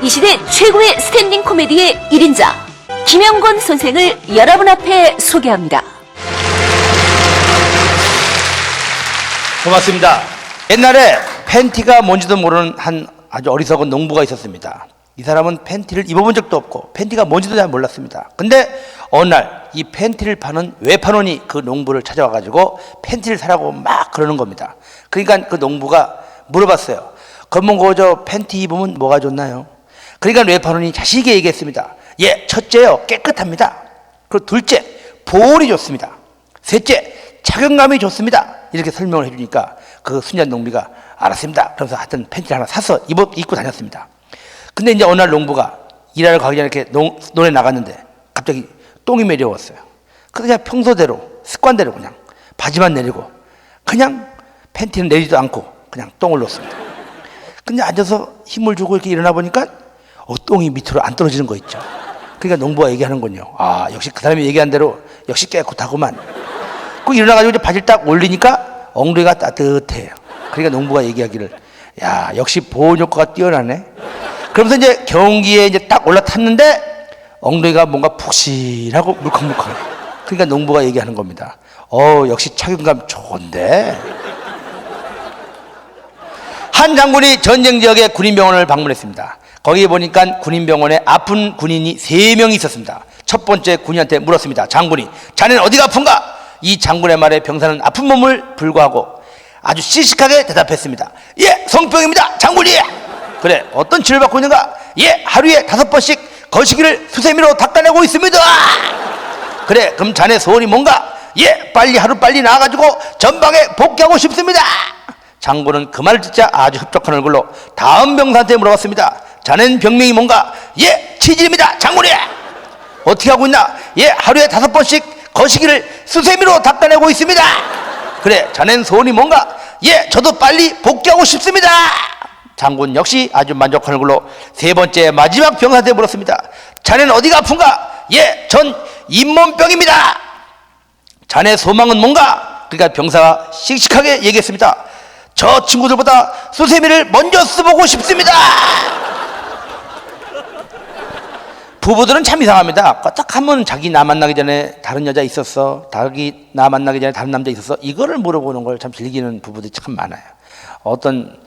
이 시대 최고의 스탠딩 코미디의 1인자 김영곤 선생을 여러분 앞에 소개합니다. 고맙습니다. 옛날에 팬티가 뭔지도 모르는 한 아주 어리석은 농부가 있었습니다. 이 사람은 팬티를 입어본 적도 없고 팬티가 뭔지도 잘 몰랐습니다. 근데 어느 날 이 팬티를 파는 외판원이 그 농부를 찾아와 가지고 팬티를 사라고 막 그러는 겁니다. 그러니까 그 농부가 물어봤어요. 검은고 저 팬티 입으면 뭐가 좋나요? 그러니까 외판원이 자신 있게 얘기했습니다. 예, 첫째요, 깨끗합니다. 그리고 둘째, 보온이 좋습니다. 셋째, 착용감이 좋습니다. 이렇게 설명을 해주니까 그 순전 농비가 알았습니다. 그러면서 하여튼 팬티를 하나 사서 입고 다녔습니다. 근데 이제 어느 날 농부가 일하러 가기 전에 이렇게 논에 나갔는데 갑자기 똥이 매려웠어요. 그래서 그냥 평소대로 습관대로 그냥 바지만 내리고 그냥 팬티는 내리지도 않고 그냥 똥을 놓습니다. 근데 앉아서 힘을 주고 이렇게 일어나 보니까 똥이 밑으로 안 떨어지는 거 있죠. 그러니까 농부가 얘기하는 건요. 아, 역시 그 사람이 얘기한 대로 역시 깨끗하구만. 그 일어나가지고 이제 바지를 딱 올리니까 엉덩이가 따뜻해요. 그러니까 농부가 얘기하기를, 야, 역시 보온 효과가 뛰어나네. 그러면서 이제 경운기에 이제 딱 올라탔는데 엉덩이가 뭔가 푹신하고 물컹물컹해. 그러니까 농부가 얘기하는 겁니다. 역시 착용감 좋은데. 한 장군이 전쟁 지역의 군인병원을 방문했습니다. 거기에 보니까 군인병원에 아픈 군인이 3명이 있었습니다. 첫 번째 군인한테 물었습니다. 장군이, 자네는 어디가 아픈가? 이 장군의 말에 병사는 아픈 몸을 불구하고 아주 씩씩하게 대답했습니다. 예, 성병입니다, 장군이. 그래, 어떤 치료를 받고 있는가? 예, 하루에 5번씩 거시기를 수세미로 닦아내고 있습니다. 그래, 그럼 자네 소원이 뭔가? 예, 하루빨리 나와가지고 전방에 복귀하고 싶습니다. 장군은 그 말을 듣자 아주 흡족한 얼굴로 다음 병사한테 물어봤습니다. 자네는 병명이 뭔가? 예, 치질입니다, 장군이. 어떻게 하고 있나? 예, 하루에 5번씩 거시기를 수세미로 닦아내고 있습니다. 그래, 자네는 소원이 뭔가? 예, 저도 빨리 복귀하고 싶습니다. 장군 역시 아주 만족한 얼굴로 3번째 마지막 병사한테 물었습니다. 자네는 어디가 아픈가? 예, 전 잇몸병입니다. 자네 소망은 뭔가? 그러니까 병사가 씩씩하게 얘기했습니다. 저 친구들보다 수세미를 먼저 써보고 싶습니다. 부부들은 참 이상합니다. 딱 하면 자기 나 만나기 전에 다른 여자 있었어, 자기 나 만나기 전에 다른 남자 있었어, 이거를 물어보는 걸 참 즐기는 부부들이 참 많아요. 어떤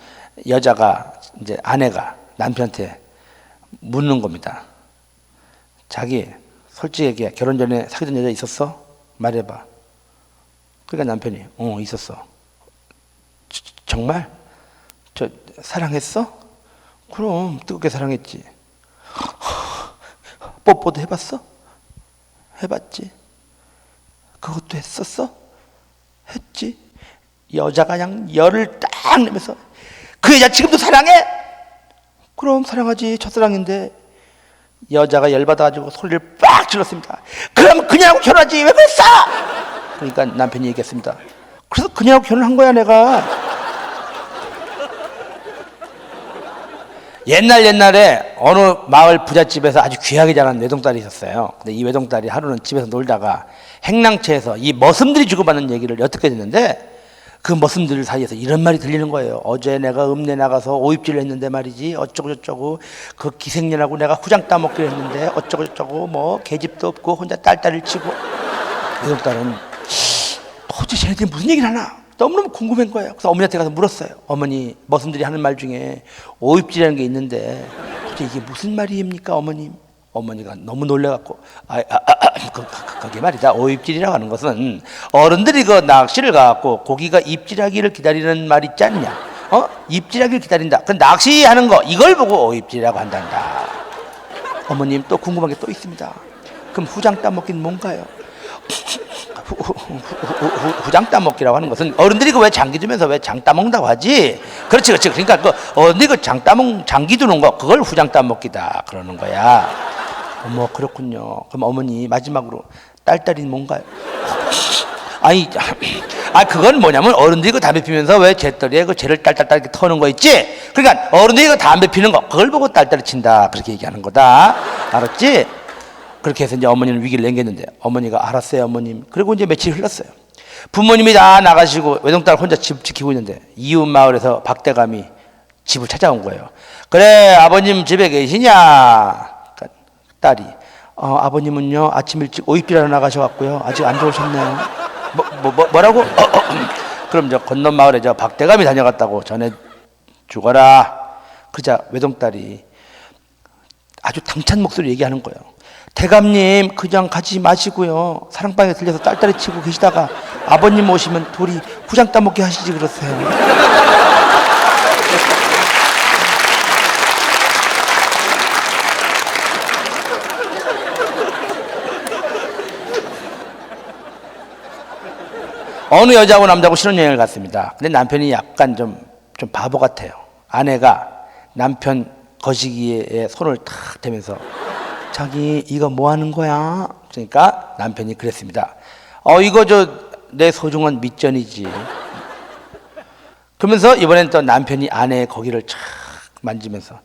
여자가 이제 아내가 남편한테 묻는 겁니다. 자기 솔직히 얘기해, 결혼 전에 사귀던 여자 있었어? 말해봐. 그러니까 남편이 있었어. 정말? 저 사랑했어? 그럼 뜨겁게 사랑했지. 뽀뽀도 해봤어? 해봤지. 그것도 했었어? 했지. 여자가 그냥 열을 딱 내면서 그 여자 지금도 사랑해? 그럼 사랑하지, 첫사랑인데. 여자가 열받아가지고 소리를 빡 질렀습니다. 그럼 그녀하고 결혼하지 왜 그랬어? 그러니까 남편이 얘기했습니다. 그래서 그녀하고 결혼한 거야 내가. 옛날에 어느 마을 부잣집에서 아주 귀하게 자란 외동딸이 있었어요. 근데 이 외동딸이 하루는 집에서 놀다가 행랑채에서 이 머슴들이 주고받는 얘기를 엿듣게 됐는데 그 머슴들 사이에서 이런 말이 들리는 거예요. 어제 내가 읍내 나가서 오입질을 했는데 말이지 어쩌고저쩌고 그 기생년하고 내가 후장 따먹기로 했는데 어쩌고저쩌고 뭐 계집도 없고 혼자 딸딸을 치고. 외동딸은 도대체 쟤네들이 무슨 얘기를 하나 너무너무 궁금한 거예요. 그래서 어머니한테 가서 물었어요. 어머니, 머슴들이 하는 말 중에 오입질이라는 게 있는데 도대체 이게 무슨 말입니까 어머님? 어머니가 너무 놀래갖고 그게 말이다. 오입질이라고 하는 것은 어른들이 그 낚시를 가갖고 고기가 입질하기를 기다리는 말 있지 않냐? 입질하기를 기다린다. 그 낚시하는 거 이걸 보고 오입질이라고 한단다. 어머님, 또 궁금한 게 또 있습니다. 그럼 후장 따먹기는 뭔가요? 후장 따먹기라고 하는 것은 어른들이 그 왜 장기 두면서 왜 장 따먹는다고 하지? 그렇지. 그러니까 그 어른들이 그 장기 두는 거 그걸 후장 따먹기다 그러는 거야. 어머, 그렇군요. 그럼 어머니 마지막으로 딸딸이는 뭔가요? 그건 뭐냐면 어른들이 그 담배 피면서 왜 재떨이에 그 재를 딸딸딸 이렇게 터는 거 있지? 그러니까 어른들이 그 담배 피는 거 그걸 보고 딸딸이 친다 그렇게 얘기하는 거다. 알았지? 그렇게 해서 이제 어머니는 위기를 넘겼는데 어머니가 알았어요 어머님. 그리고 이제 며칠 흘렀어요. 부모님이 다 나가시고 외동딸 혼자 집 지키고 있는데 이웃 마을에서 박대감이 집을 찾아온 거예요. 그래, 아버님 집에 계시냐? 그러니까 딸이 아버님은요 아침 일찍 오입질하러 나가셔갖고요 아직 안 들어오셨네요. 뭐라고? 그럼 저 건넌 마을에 저 박대감이 다녀갔다고 전해 주거라. 그러자 외동딸이 아주 당찬 목소리 얘기하는 거예요. 대감님 그냥 가지 마시고요. 사랑방에 들려서 딸딸이 치고 계시다가 아버님 오시면 둘이 후장 따먹게 하시지 그러세요. 어느 여자하고 남자하고 신혼여행을 갔습니다. 근데 남편이 약간 좀 바보 같아요. 아내가 남편 거시기에 손을 탁 대면서 자기 이거 뭐 하는 거야? 그러니까 남편이 그랬습니다. 이거 내 소중한 밑전이지. 그러면서 이번엔 또 남편이 아내의 거기를 착 만지면서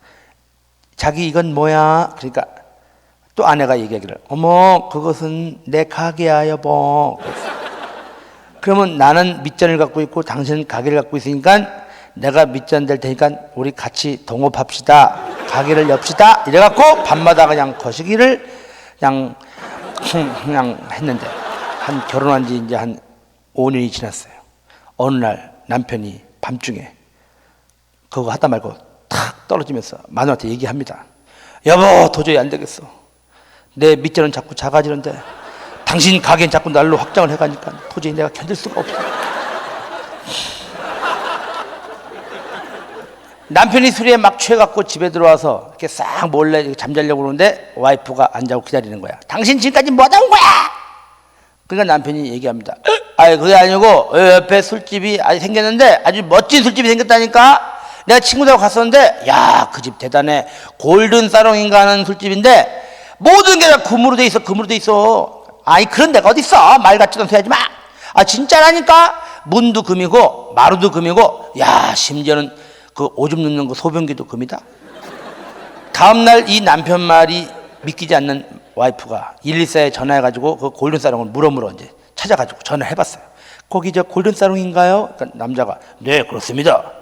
자기 이건 뭐야? 그러니까 또 아내가 얘기하기를 어머 그것은 내 가게야 여보. 그러면 나는 밑전을 갖고 있고 당신은 가게를 갖고 있으니까 내가 밑전 될 테니까 우리 같이 동업합시다. 가게를 엽시다. 이래갖고 밤마다 그냥 거시기를 그냥 했는데 결혼한 지 이제 한 5년이 지났어요. 어느 날 남편이 밤중에 그거 하다 말고 탁 떨어지면서 마누라한테 얘기합니다. 여보 도저히 안 되겠어. 내 밑전은 자꾸 작아지는데 당신 가게는 자꾸 날로 확장을 해가니까 도저히 내가 견딜 수가 없어. 남편이 술에 막 취해갖고 집에 들어와서 이렇게 싹 몰래 잠자려고 그러는데 와이프가 안 자고 기다리는 거야. 당신 지금까지 뭐 하다 온 거야? 그러니까 남편이 얘기합니다. 아니 그게 아니고 옆에 술집이 아직 생겼는데 아주 멋진 술집이 생겼다니까. 내가 친구들하고 갔었는데 야 그 집 대단해. 골든 사롱인가 하는 술집인데 모든 게 다 금으로 돼 있어. 금으로 돼 있어. 아이 그런 데가 어딨어. 말 같지도 않게 하지 마. 진짜라니까. 문도 금이고 마루도 금이고 야 심지어는 그 오줌 넣는 거 소변기도 금이다. 다음날 이 남편 말이 믿기지 않는 와이프가 114에 전화해가지고 그 골든사롱을 물어 이제 찾아가지고 전화를 해봤어요. 거기 저 골든사롱인가요? 그러니까 남자가 네 그렇습니다.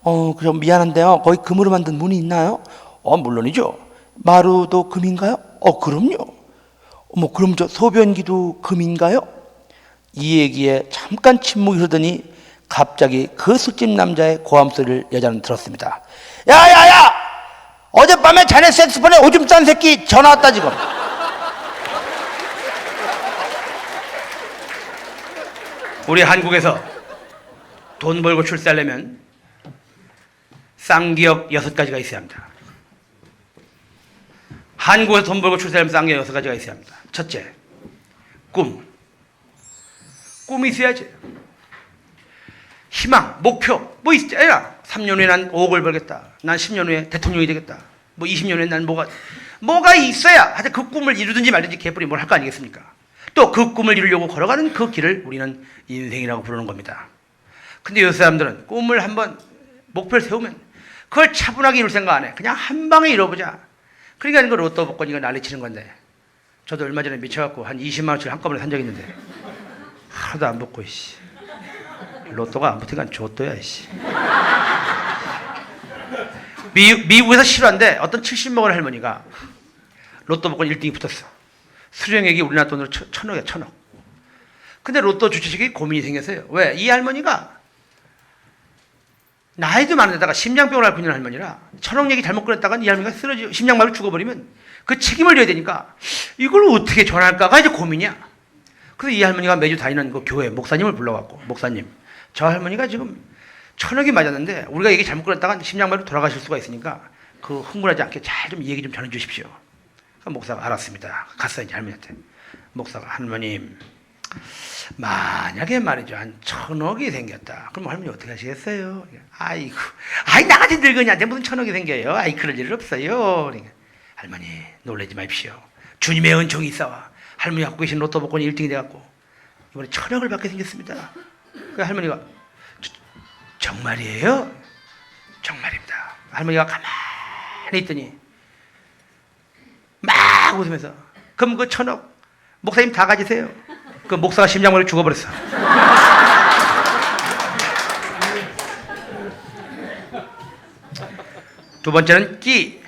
그럼 미안한데요 거기 금으로 만든 문이 있나요? 물론이죠. 마루도 금인가요? 그럼요. 그럼 저 소변기도 금인가요? 이 얘기에 잠깐 침묵이 흐르더니 갑자기 그 술집 남자의 고함 소리를 여자는 들었습니다. 야야야! 어젯밤에 자네 색스폰에 오줌 싼 새끼 전화 왔다 지금. 우리 한국에서 돈 벌고 출세하려면 쌍기역 6가지가 있어야 합니다. 한국에서 돈 벌고 출세하려면 쌍기역 6가지가 있어야 합니다. 첫째, 꿈. 꿈이 있어야지. 희망, 목표, 뭐 있어야. 3년 후에 난 5억을 벌겠다. 난 10년 후에 대통령이 되겠다. 20년 후에 난 뭐가 있어야 하여튼 그 꿈을 이루든지 말든지 개뿔이 뭘 할 거 아니겠습니까? 또 그 꿈을 이루려고 걸어가는 그 길을 우리는 인생이라고 부르는 겁니다. 근데 요새 사람들은 꿈을 한번 목표를 세우면 그걸 차분하게 이룰 생각 안 해. 그냥 한 방에 이뤄보자. 그러니까 이거 로또 복권 이거 난리치는 건데 저도 얼마 전에 미쳐갖고 한 20만 원짜리 한꺼번에 산 적이 있는데 하나도 안 붙고 씨. 로또가 안 붙으니까 좆도야 씨. 미국에서 실화인데 어떤 70먹은 할머니가 로또 복권 1등이 붙었어. 수령액이 우리나라 돈으로 1,000억이야 1,000억. 근데 로또 주주식이 고민이 생겼어요. 왜? 이 할머니가 나이도 많은데다가 심장병을 앓고 있는 할머니라 1,000억 얘기 잘못 끊었다가 이 할머니가 쓰러지고 심장마비로 죽어버리면 그 책임을 져야 되니까 이걸 어떻게 전할까가 이제 고민이야. 그래서 이 할머니가 매주 다니는 그 교회 목사님을 불러갖고 목사님 저 할머니가 지금 1,000억이 맞았는데 우리가 얘기 잘못 끊었다가 심장마비로 돌아가실 수가 있으니까 그 흥분하지 않게 잘 좀 얘기 좀 전해주십시오. 목사가 알았습니다. 갔어요 이제 할머니한테. 목사가 할머님 만약에 말이죠 한 1,000억이 생겼다. 그럼 할머니 어떻게 하시겠어요? 아이고 나같이 늙은이한테 무슨 1,000억이 생겨요? 그럴 일 없어요. 그러니까, 할머니 놀라지 마십시오. 주님의 은총이 있어와 할머니 갖고 계신 로또 복권이 1등이 돼갖고 이번에 1,000억을 받게 생겼습니다. 그 할머니가 정말이에요? 정말입니다. 할머니가 가만히 있더니 막 웃으면서 그럼 그 1,000억 목사님 다 가지세요. 그 목사가 심장마비로 죽어버렸어. 두 번째는 끼.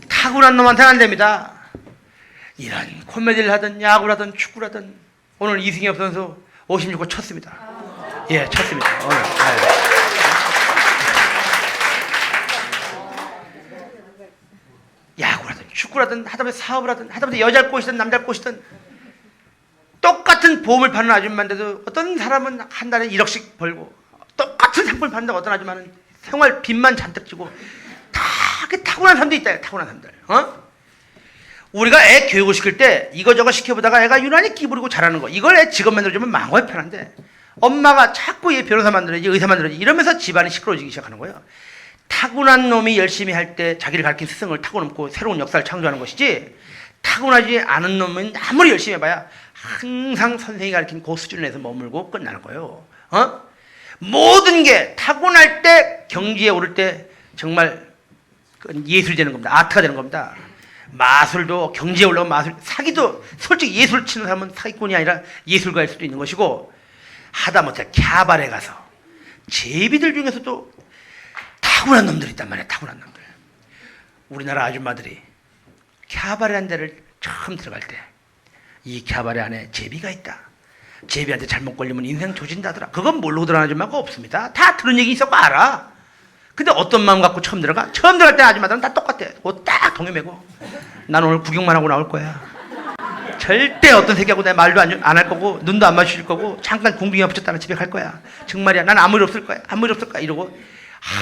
타고난 놈한테는 안 됩니다. 이런 코미디를 하든 야구를 하든 축구를 하든 오늘 이승엽 선수 56호 쳤습니다. 예, 쳤습니다. 오늘. 야구라든 축구라든 하다못해 사업을 하든 하다못해 여자를 꼬시든 남자를 꼬시든 똑같은 보험을 받는 아줌마인데도 어떤 사람은 한 달에 1억씩 벌고 똑같은 상품을 받는다고 어떤 아줌마는 생활 빚만 잔뜩 지고 다 그 타고난 사람도 있다. 타고난 사람들. 우리가 애 교육을 시킬 때 이거저거 시켜보다가 애가 유난히 끼부리고 잘하는 거 이걸 애 직업 만들어주면 망고에 편한데 엄마가 자꾸 얘 변호사 만들어야지 의사 만들어야지 이러면서 집안이 시끄러워지기 시작하는 거예요. 타고난 놈이 열심히 할 때 자기를 가르친 스승을 타고넘고 새로운 역사를 창조하는 것이지 타고나지 않은 놈은 아무리 열심히 해봐야 항상 선생이 가르친 그 수준에서 머물고 끝나는 거예요. 모든 게 타고날 때 경지에 오를 때 정말 예술이 되는 겁니다. 아트가 되는 겁니다. 마술도 경지에 올라온 마술, 사기도 솔직히 예술 치는 사람은 사기꾼이 아니라 예술가일 수도 있는 것이고 하다못해 캬바레 가서 제비들 중에서도 타고난 놈들이 있단 말이야. 타고난 놈들. 우리나라 아줌마들이 캬바레 한 데를 처음 들어갈 때 이 캬바레 안에 제비가 있다. 제비한테 잘못 걸리면 인생 조진다더라. 그건 모르고 들어가는 아줌마가 없습니다. 다 들은 얘기 있었고 알아. 근데 어떤 마음 갖고 처음 들어가? 처음 들어갈 때 아줌마들은 다 똑같아. 옷 딱 동요매고 난 오늘 구경만 하고 나올 거야. 절대 어떤 새끼하고 내 말도 안 할 거고 눈도 안 마주칠 거고 잠깐 궁둥이가 붙였다가 집에 갈 거야. 정말이야. 난 아무 일 없을 거야. 아무 일 없을 거야. 이러고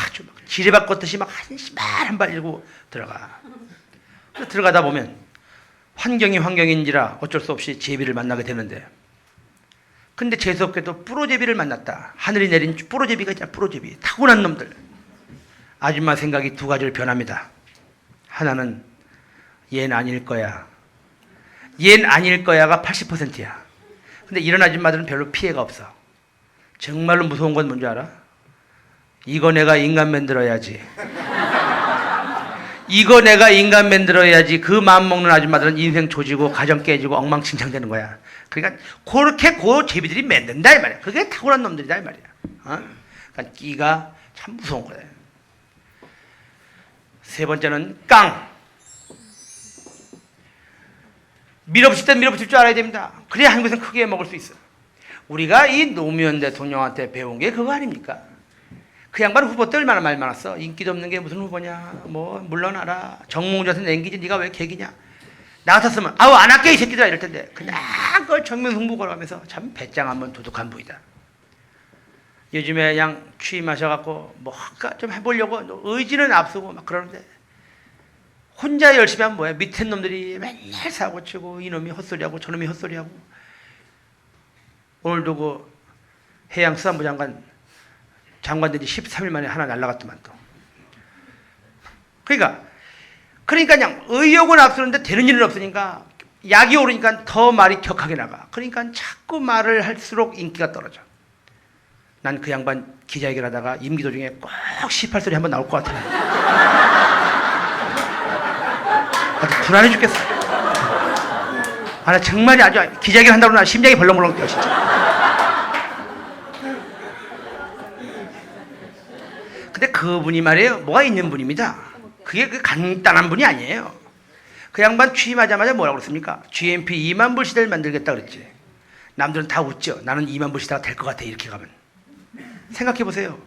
아주 막 지뢰밭 걷듯이 막 한 발 이러고 들어가. 들어가다 보면 환경인지라 어쩔 수 없이 제비를 만나게 되는데 근데 재수없게도 뿌로제비를 만났다. 하늘이 내린 뿌로제비가 있잖아. 뿌로제비. 타고난 놈들. 아줌마 생각이 두 가지로 변합니다. 하나는 얜 아닐 거야. 얜 아닐 거야가 80%야. 근데 이런 아줌마들은 별로 피해가 없어. 정말로 무서운 건 뭔지 알아? 이거 내가 인간 만들어야지. 이거 내가 인간 만들어야지. 그 마음 먹는 아줌마들은 인생 조지고 가정 깨지고 엉망진창 되는 거야. 그러니까 그렇게 그 제비들이 만든다 이 말이야. 그게 타고난 놈들이다 이 말이야. 그러니까 끼가 참 무서운 거야. 세 번째는 깡. 밀어붙일 땐 밀어붙일 줄 알아야 됩니다. 그래야 한국에서는 크게 먹을 수 있어. 우리가 이 노무현 대통령한테 배운 게 그거 아닙니까? 그 양반 후보 때 얼마나 말 많았어. 인기도 없는 게 무슨 후보냐. 뭐 물러나라. 정몽주한테 냉기지 네가 왜 개기냐. 나 같았으면 아우 안 할게 이 새끼들아 이럴 텐데 그냥 그걸 정면 승부 걸어가면서 참 배짱 한번 도둑한 부이다. 요즘에 그냥 취임하셔갖고 뭔가 좀 해보려고 의지는 앞서고 막 그러는데 혼자 열심히 하면 뭐야. 밑에 놈들이 맨날 사고치고 이놈이 헛소리하고 저놈이 헛소리하고 오늘도 그 해양수산부 장관들이 13일 만에 하나 날라갔더만 또. 그러니까 그냥 의욕은 앞서는데 되는 일은 없으니까 약이 오르니까 더 말이 격하게 나가. 그러니까 자꾸 말을 할수록 인기가 떨어져. 난 그 양반 기자회견 하다가 임기 도중에 꼭 18소리 한번 나올 것 같아. 아주 불안해 죽겠어. 나 정말이 아주 기자회견 한다고 나 심장이 벌렁벌렁 뛰어 진짜. 근데 그분이 말이에요. 뭐가 있는 분입니다. 그게 그 간단한 분이 아니에요. 그 양반 취임하자마자 뭐라고 그랬습니까? GNP 2만 불 시대를 만들겠다 그랬지. 남들은 다 웃죠. 나는 2만 불 시대가 될 것 같아 이렇게 가면. 생각해보세요.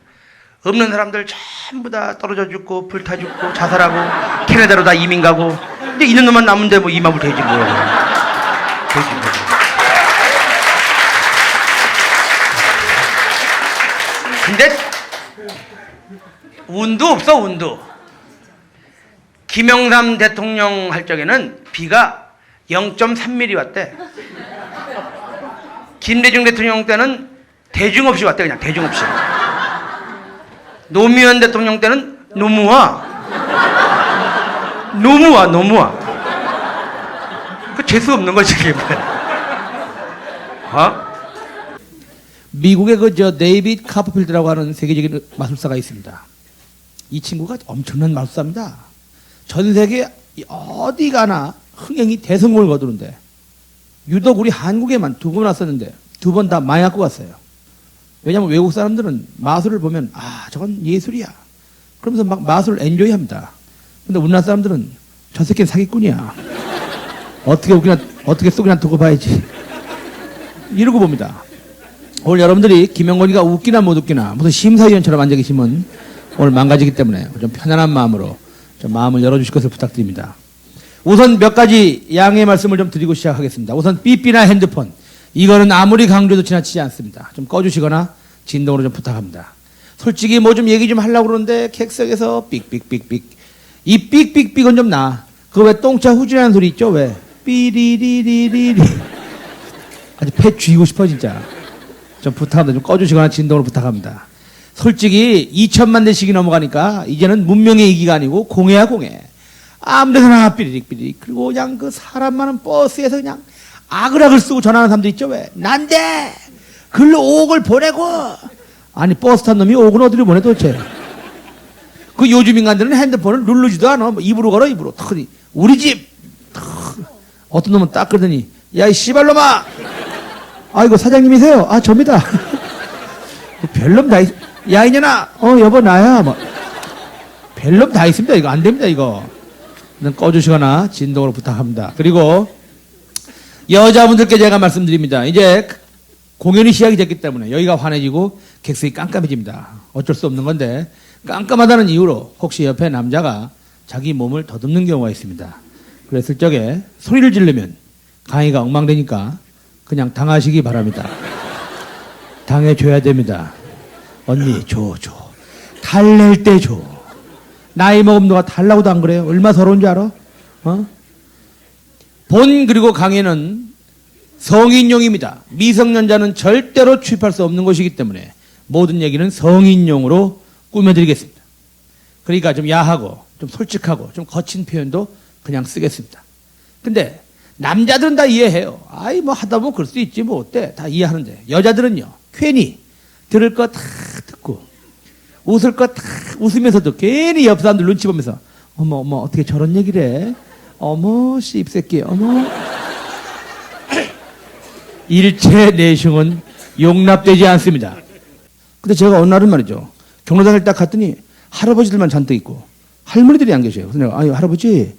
없는 사람들 전부 다 떨어져 죽고 불타 죽고 자살하고 캐나다로 다 이민 가고 근데 있는 놈만 남은데 뭐 2만 불 되지 뭐야. 되지 뭐. 근데 운도 없어 운도. 김영삼 대통령 할 적에는 비가 0.3mm 왔대. 김대중 대통령 때는 대중 없이 왔대. 그냥 대중 없이. 노무현 대통령 때는 너무와 그 재수 없는 거지 그게 뭐야. 미국의 데이빗 카퍼필드라고 하는 세계적인 마술사가 있습니다. 이 친구가 엄청난 마술사입니다. 전 세계 어디 가나 흥행이 대성공을 거두는데 유독 우리 한국에만 2번 왔었는데 2번 다 많이 갖고 갔어요. 왜냐하면 외국 사람들은 마술을 보면 저건 예술이야. 그러면서 막 맛을 엔조이 합니다. 근데 우리나라 사람들은 저 새끼는 사기꾼이야. 어떻게 속이나 두고 봐야지. 이러고 봅니다. 오늘 여러분들이 김영건이가 웃기나 못 웃기나 무슨 심사위원처럼 앉아 계시면 오늘 망가지기 때문에 좀 편안한 마음으로 좀 마음을 열어주실 것을 부탁드립니다. 우선 몇 가지 양해의 말씀을 좀 드리고 시작하겠습니다. 우선 삐삐나 핸드폰. 이거는 아무리 강조해도 지나치지 않습니다. 좀 꺼주시거나 진동으로 좀 부탁합니다. 솔직히 뭐 좀 얘기 좀 하려고 그러는데 객석에서 삑삑삑삑. 이 삑삑삑은 좀 나. 그거 왜 똥차 후진하는 소리 있죠? 왜? 삐리리리리리. 아주 패 쥐고 싶어 진짜. 좀 부탁합니다. 좀 꺼주시거나 진동으로 부탁합니다. 솔직히 2천만 대씩이 넘어가니까 이제는 문명의 이기가 아니고 공해야 공해. 아무데서나 삐리릭 그리고 그냥 그 사람 많은 버스에서 그냥 아글아글 쓰고 전화하는 사람들 있죠. 왜? 난데 글로 5억을 보내고. 아니 버스 탄 놈이 5억을 어디로 보내 도대체. 그 요즘 인간들은 핸드폰을 누르지도 않아. 뭐 입으로 걸어 입으로. 턱이 우리 집. 어떤 놈은 딱 그러더니 야 이 씨발놈아. 아이고 사장님이세요? 아 접니다. 별놈 다 있. 야 이년아. 여보 나야. 뭐 별놈 다 있습니다. 이거 안 됩니다 이거. 꺼주시거나 진동으로 부탁합니다. 그리고 여자분들께 제가 말씀드립니다. 이제 공연이 시작이 됐기 때문에 여기가 환해지고 객석이 깜깜해집니다. 어쩔 수 없는 건데 깜깜하다는 이유로 혹시 옆에 남자가 자기 몸을 더듬는 경우가 있습니다. 그랬을 적에 소리를 지르면 강의가 엉망되니까 그냥 당하시기 바랍니다. 당해줘야 됩니다. 언니 줘. 달랠 때 줘. 나이 먹으면 누가 달라고도 안 그래요? 얼마 서러운 줄 알아? 본 그리고 강의는 성인용입니다. 미성년자는 절대로 취입할 수 없는 것이기 때문에 모든 얘기는 성인용으로 꾸며드리겠습니다. 그러니까 좀 야하고 좀 솔직하고 좀 거친 표현도 그냥 쓰겠습니다. 근데 남자들은 다 이해해요. 아이 뭐 하다 보면 그럴 수 있지 뭐 어때? 다 이해하는데 여자들은요 괜히 들을 거 다 듣고 웃을 거 다 웃으면서도 괜히 옆 사람들 눈치 보면서 어머 어떻게 저런 얘기를 해? 어머 씹새끼 어머. 일체 내숭은 용납되지 않습니다. 근데 제가 어느 날은 말이죠. 경로당을 딱 갔더니 할아버지들만 잔뜩 있고 할머니들이 안 계셔요. 그래서 내가 아유 할아버지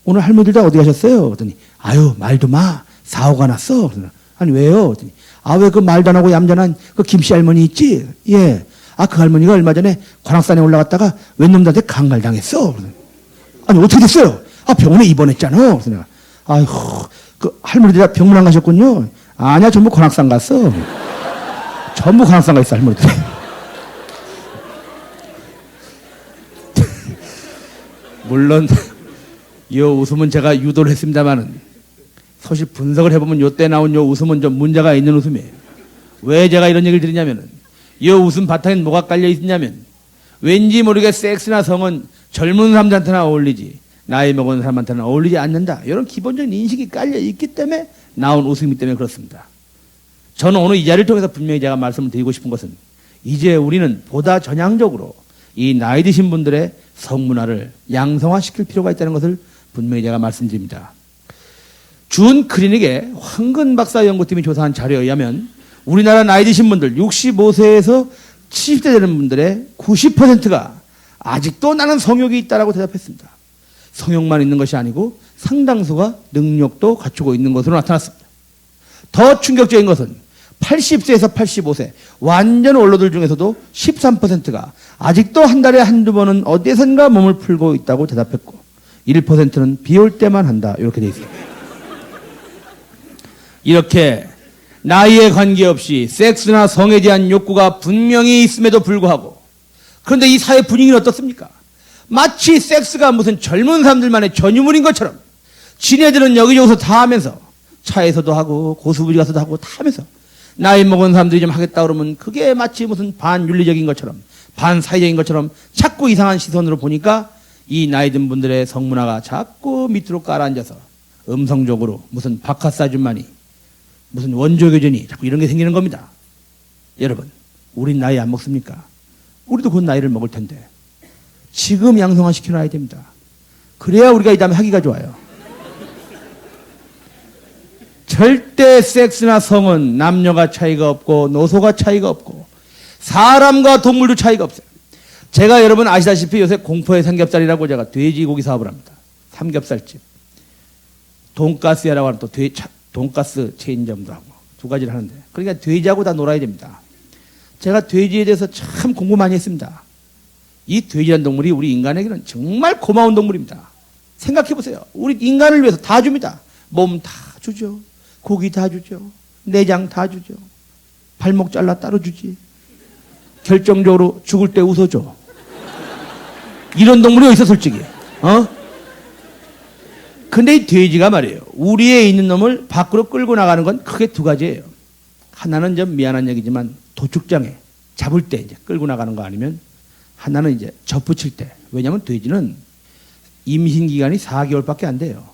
오늘 할머니들 다 어디 가셨어요? 그랬더니 아유 말도 마 사고가 났어. 그래서 아니 왜요? 그랬더니 아 왜 그 말도 안 하고 얌전한 그 김씨 할머니 있지? 예. 아 그 할머니가 얼마 전에 관악산에 올라갔다가 웬놈들한테 강갈당했어. 아니 어떻게 됐어요? 아 병원에 입원했잖아. 그래서 내가 아휴 그 할머니들 다 병문 안 가셨군요. 아니야 전부 관악산 갔어. 전부 관악산 가 있어 할머니들. 물론 요 웃음은 제가 유도를 했습니다만은 사실 분석을 해보면 요때 나온 요 웃음은 좀 문제가 있는 웃음이에요. 왜 제가 이런 얘기를 드리냐면은 요 웃음 바탕엔 뭐가 깔려 있냐면 왠지 모르게 섹스나 성은 젊은 사람들한테나 어울리지 나이 먹은 사람한테는 어울리지 않는다. 이런 기본적인 인식이 깔려 있기 때문에 나온 웃음이기 때문에 그렇습니다. 저는 오늘 이 자리를 통해서 분명히 제가 말씀을 드리고 싶은 것은 이제 우리는 보다 전향적으로 이 나이 드신 분들의 성문화를 양성화시킬 필요가 있다는 것을 분명히 제가 말씀드립니다. 준 클리닉의 황근 박사 연구팀이 조사한 자료에 의하면 우리나라 나이 드신 분들 65세에서 70대 되는 분들의 90%가 아직도 나는 성욕이 있다라고 대답했습니다. 성욕만 있는 것이 아니고 상당수가 능력도 갖추고 있는 것으로 나타났습니다. 더 충격적인 것은 80세에서 85세 완전 원로들 중에서도 13%가 아직도 한 달에 한두 번은 어디선가 몸을 풀고 있다고 대답했고 1%는 비 올 때만 한다 이렇게 되어 있습니다. 이렇게 나이에 관계없이 섹스나 성에 대한 욕구가 분명히 있음에도 불구하고 그런데 이 사회 분위기는 어떻습니까? 마치 섹스가 무슨 젊은 사람들만의 전유물인 것처럼 지네들은 여기저기서 다 하면서 차에서도 하고 고수부지 가서도 하고 다 하면서 나이 먹은 사람들이 좀 하겠다 그러면 그게 마치 무슨 반윤리적인 것처럼 반사회적인 것처럼 자꾸 이상한 시선으로 보니까 이 나이 든 분들의 성문화가 자꾸 밑으로 깔아앉아서 음성적으로 무슨 박하스 아줌마니 무슨 원조교전이 자꾸 이런 게 생기는 겁니다. 여러분 우린 나이 안 먹습니까? 우리도 곧 나이를 먹을 텐데 지금 양성화 시켜놔야 됩니다. 그래야 우리가 이 다음에 하기가 좋아요. 절대 섹스나 성은 남녀가 차이가 없고 노소가 차이가 없고 사람과 동물도 차이가 없어요. 제가 여러분 아시다시피 요새 공포의 삼겹살이라고 제가 돼지고기 사업을 합니다. 삼겹살집. 돈가스야라고 하는 또 돈가스 체인점도 하고 두 가지를 하는데, 그러니까 돼지하고 다 놀아야 됩니다. 제가 돼지에 대해서 참 공부 많이 했습니다. 이 돼지라는 동물이 우리 인간에게는 정말 고마운 동물입니다. 생각해 보세요. 우리 인간을 위해서 다 줍니다. 몸 다 주죠. 고기 다 주죠. 내장 다 주죠. 발목 잘라 따로 주지. 결정적으로 죽을 때 웃어줘. 이런 동물이 어디 있어 솔직히. 근데 이 돼지가 말이에요. 우리에 있는 놈을 밖으로 끌고 나가는 건 크게 두 가지예요. 하나는 좀 미안한 얘기지만 도축장에 잡을 때 이제 끌고 나가는 거, 아니면 하나는 이제 젖붙일 때. 왜냐하면 돼지는 임신 기간이 4개월밖에 안 돼요.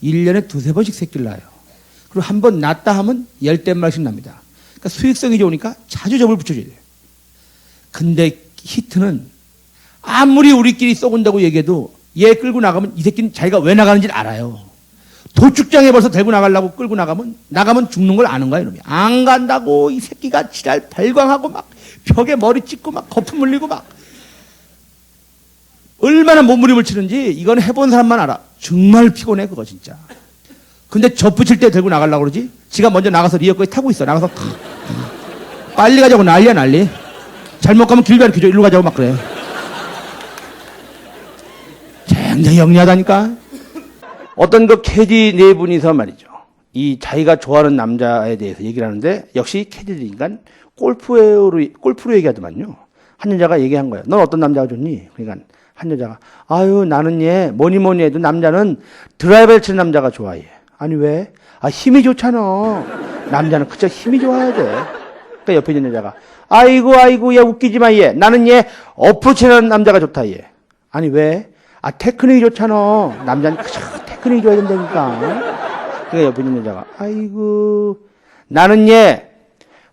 1년에 두세 번씩 새끼를 낳아요. 그리고 한 번 낳았다 하면 10댓말씩 납니다. 그러니까 수익성이 좋으니까 자주 젖을 붙여줘야 돼요. 근데 히트는 아무리 우리끼리 썩은다고 얘기해도 얘 끌고 나가면 이 새끼는 자기가 왜 나가는지 알아요. 도축장에 벌써 데리고 나가려고 끌고 나가면 죽는 걸 아는 거야, 이놈이. 안 간다고 이 새끼가 지랄 발광하고 막 벽에 머리 찍고 막 거품 물리고 막 얼마나 몸부림을 치는지 이건 해본 사람만 알아. 정말 피곤해 그거 진짜. 근데 젖붙일 때 데리고 나가려고 그러지? 지가 먼저 나가서 리어까지 타고 있어. 나가서 빨리 가자고 난리야 난리. 잘못 가면 길 가르쳐줘. 일로 가자고 막 그래. 굉장히 영리하다니까. 어떤 그 캐디 네 분이서 말이죠. 이 자기가 좋아하는 남자에 대해서 얘기를 하는데, 역시 캐디들이니까 골프로 얘기하더만요. 한 여자가 얘기한 거예요. 넌 어떤 남자가 좋니? 그러니까 한 여자가, 아유, 나는 얘, 뭐니 해도 남자는 드라이버를 치는 남자가 좋아, 얘. 아니, 왜? 아, 힘이 좋잖아. 남자는 그저 힘이 좋아야 돼. 그러니까 옆에 있는 여자가, 아이고, 얘 웃기지 마, 얘. 나는 얘 어프로치하는 남자가 좋다, 얘. 아니, 왜? 아, 테크닉이 좋잖아. 남자는 그저 테크닉이 좋아야 된다니까. 그러니까 옆에 있는 여자가, 아이고, 나는 얘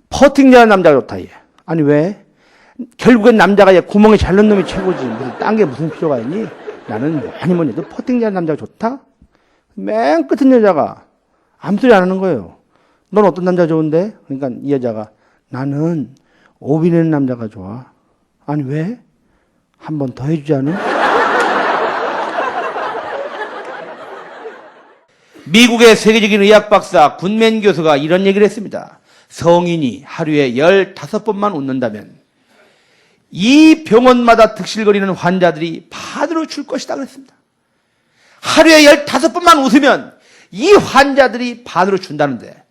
퍼팅 잘하는 남자가 좋다, 얘. 아니, 왜? 결국엔 남자가 얘 구멍이 잘 넣는 놈이 최고지. 무슨 딴 게 무슨 필요가 있니? 나는 뭐니 해도 퍼팅 잘하는 남자가 좋다? 맨 끝은 여자가 아무 소리 안 하는 거예요. 넌 어떤 남자 좋은데? 그러니까 이 여자가, 나는 오비 내는 남자가 좋아. 아니, 왜? 한 번 더 해주지 않아? 미국의 세계적인 의학 박사 군맨 교수가 이런 얘기를 했습니다. 성인이 하루에 15번만 웃는다면 이 병원마다 득실거리는 환자들이 반으로 줄 것이다 그랬습니다. 하루에 15번만 웃으면 이 환자들이 반으로 준다는데,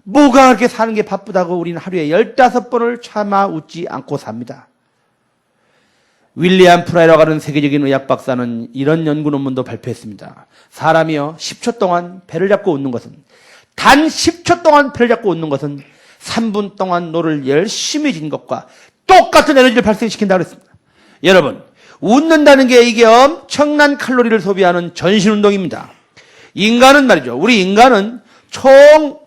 뭐가 그렇게 사는 게 바쁘다고 우리는 하루에 15번을 참아 웃지 않고 삽니다. 윌리엄 프라이라고 하는 세계적인 의학 박사는 이런 연구 논문도 발표했습니다. 사람이요, 10초 동안 배를 잡고 웃는 것은, 단 10초 동안 배를 잡고 웃는 것은 3분 동안 노를 열심히 진 것과 똑같은 에너지를 발생시킨다고 했습니다. 여러분, 웃는다는 게 이게 엄청난 칼로리를 소비하는 전신운동입니다. 인간은 말이죠. 우리 인간은 총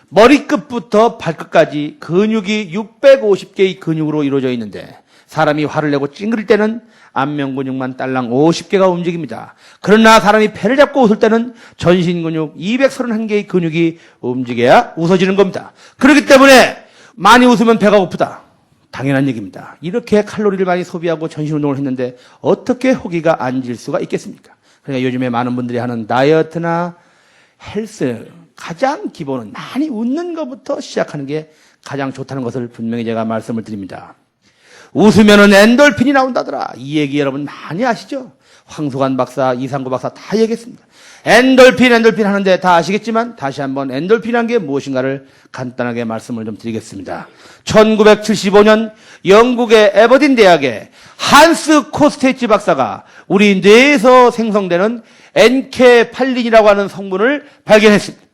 머리끝부터 발끝까지 근육이 650개의 근육으로 이루어져 있는데, 사람이 화를 내고 찡그릴 때는 안면 근육만 딸랑 50개가 움직입니다. 그러나 사람이 배를 잡고 웃을 때는 전신 근육 231개의 근육이 움직여야 웃어지는 겁니다. 그렇기 때문에 많이 웃으면 배가 고프다. 당연한 얘기입니다. 이렇게 칼로리를 많이 소비하고 전신 운동을 했는데 어떻게 호기가 안 질 수가 있겠습니까? 그러니까 요즘에 많은 분들이 하는 다이어트나 헬스, 가장 기본은 많이 웃는 것부터 시작하는 게 가장 좋다는 것을 분명히 제가 말씀을 드립니다. 웃으면은 엔돌핀이 나온다더라. 이 얘기 여러분 많이 아시죠? 황소관 박사, 이상구 박사 다 얘기했습니다. 엔돌핀 하는데 다 아시겠지만 다시 한번 엔돌핀이란 게 무엇인가를 간단하게 말씀을 좀 드리겠습니다. 1975년 영국의 에버딘 대학의 한스 코스테이치 박사가 우리 뇌에서 생성되는 엔케팔린이라고 하는 성분을 발견했습니다.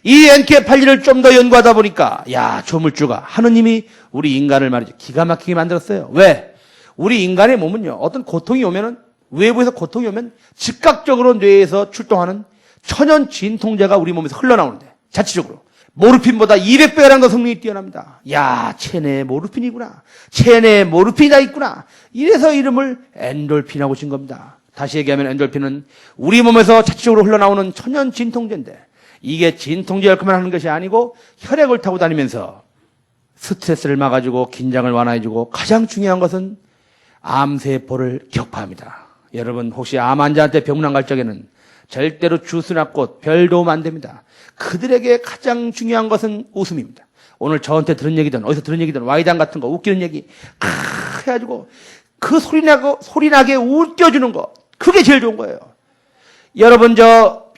이 엔케팔린을 좀 더 연구하다 보니까, 야, 조물주가 하느님이 우리 인간을 말이죠, 기가 막히게 만들었어요. 왜? 우리 인간의 몸은요, 어떤 고통이 오면은, 외부에서 고통이 오면 즉각적으로 뇌에서 출동하는 천연 진통제가 우리 몸에서 흘러나오는데, 자체적으로 모르핀보다 200배가량 더 성능이 뛰어납니다. 야, 체내에 모르핀이구나. 체내에 모르핀이 있구나. 이래서 이름을 엔돌핀이라고 진 겁니다. 다시 얘기하면 엔돌핀은 우리 몸에서 자체적으로 흘러나오는 천연 진통제인데, 이게 진통제 역할만 하는 것이 아니고 혈액을 타고 다니면서 스트레스를 막아주고 긴장을 완화해주고, 가장 중요한 것은 암세포를 격파합니다. 여러분 혹시 암 환자한테 병문안 갈 적에는 절대로 주스나 꽃, 별 도움 안 됩니다. 그들에게 가장 중요한 것은 웃음입니다. 오늘 저한테 들은 얘기든 어디서 들은 얘기든 와이당 같은 거 웃기는 얘기 해가지고 그 소리나게 웃겨주는 거, 그게 제일 좋은 거예요. 여러분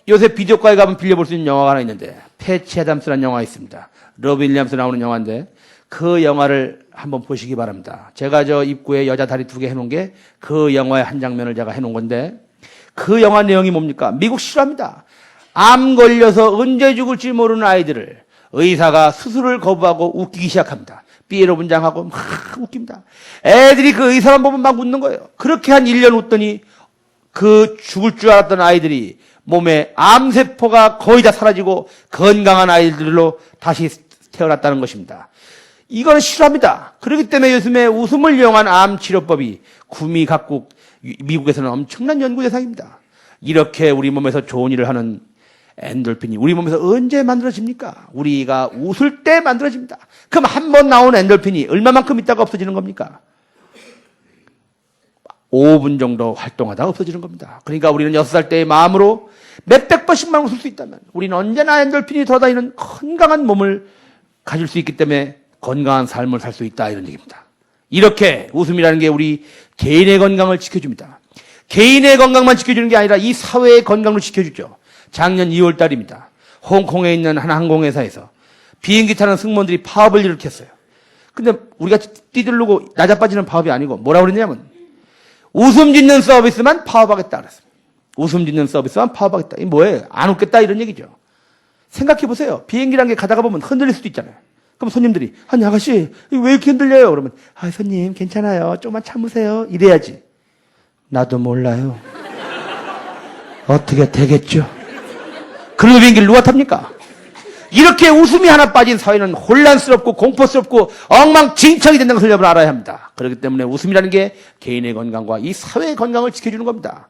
요새 비디오가에 가면 빌려볼 수 있는 영화가 하나 있는데 패치 애담스라는 영화가 있습니다. 러브 윌리엄스 나오는 영화인데 그 영화를 한번 보시기 바랍니다. 제가 입구에 여자 다리 2개 해놓은 게 그 영화의 한 장면을 제가 해놓은 건데 그 영화 내용이 뭡니까? 미국 실화입니다. 암 걸려서 언제 죽을지 모르는 아이들을 의사가 수술을 거부하고 웃기기 시작합니다. 삐에로 분장하고 막 웃깁니다. 애들이 그 의사만 보면 막 웃는 거예요. 그렇게 한 1년 웃더니 그 죽을 줄 알았던 아이들이 몸에 암세포가 거의 다 사라지고 건강한 아이들로 다시 태어났다는 것입니다. 이거는 실화입니다. 그렇기 때문에 요즘에 웃음을 이용한 암 치료법이 구미 각국 미국에서는 엄청난 연구 대상입니다. 이렇게 우리 몸에서 좋은 일을 하는 엔돌핀이 우리 몸에서 언제 만들어집니까? 우리가 웃을 때 만들어집니다. 그럼 한 번 나온 엔돌핀이 얼마만큼 있다가 없어지는 겁니까? 5분 정도 활동하다가 없어지는 겁니다. 그러니까 우리는 6살 때의 마음으로 몇백 번씩만 웃을 수 있다면 우리는 언제나 엔돌핀이 돌아다니는 건강한 몸을 가질 수 있기 때문에 건강한 삶을 살 수 있다, 이런 얘기입니다. 이렇게 웃음이라는 게 우리 개인의 건강을 지켜줍니다. 개인의 건강만 지켜주는 게 아니라 이 사회의 건강을 지켜주죠. 작년 2월 달입니다. 홍콩에 있는 한 항공회사에서 비행기 타는 승무원들이 파업을 일으켰어요. 근데 우리가 뛰들르고 낮아빠지는 파업이 아니고 뭐라고 그랬냐면 웃음 짓는 서비스만 파업하겠다 그랬습니다. 웃음 짓는 서비스만 파업하겠다. 이게 뭐예요? 안 웃겠다 이런 얘기죠. 생각해 보세요. 비행기란 게 가다가 보면 흔들릴 수도 있잖아요. 그럼 손님들이 아니 아가씨 왜 이렇게 흔들려요? 그러면 아 손님 괜찮아요. 조금만 참으세요. 이래야지. 나도 몰라요. 어떻게 되겠죠? 그런 비행기를 누가 탑니까? 이렇게 웃음이 하나 빠진 사회는 혼란스럽고 공포스럽고 엉망진창이 된다는 것을 여러분 알아야 합니다. 그렇기 때문에 웃음이라는 게 개인의 건강과 이 사회의 건강을 지켜주는 겁니다.